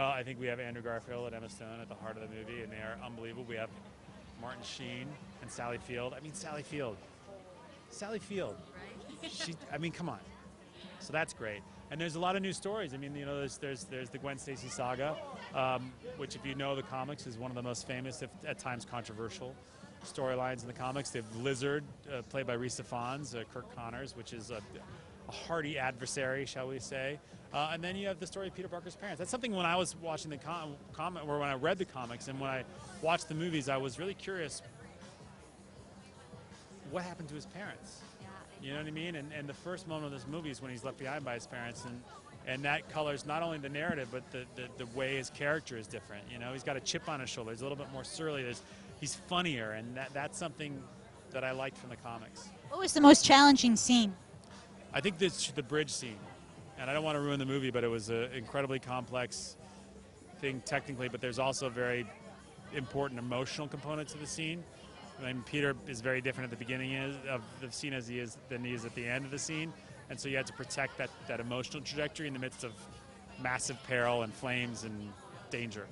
Well, I think we have Andrew Garfield and Emma Stone at the heart of the movie, and they are unbelievable. We have Martin Sheen and Sally Field. I mean, Sally Field. Right? I mean, come on. So that's great. And there's a lot of new stories. I mean, you know, there's the Gwen Stacy saga, which, if you know the comics, is one of the most famous, if at times controversial, storylines in the comics. They have Lizard, played by Rhys Ifans, Kirk Connors, which is a hardy adversary, shall we say. And then you have the story of Peter Parker's parents. That's something when I was watching the comic, or when I read the comics, and when I watched the movies, I was really curious. What happened to his parents? You know what I mean? And the first moment of this movie is when he's left behind by his parents, and that colors not only the narrative, but the way his character is different. You know, he's got a chip on his shoulder. He's a little bit more surly. He's funnier, and that's something that I liked from the comics. What was the most challenging scene? I think the bridge scene. And I don't want to ruin the movie, but it was an incredibly complex thing technically, but there's also a very important emotional component to the scene. I mean, Peter is very different at the beginning of the scene than he is at the end of the scene. And so you had to protect that emotional trajectory in the midst of massive peril and flames and danger.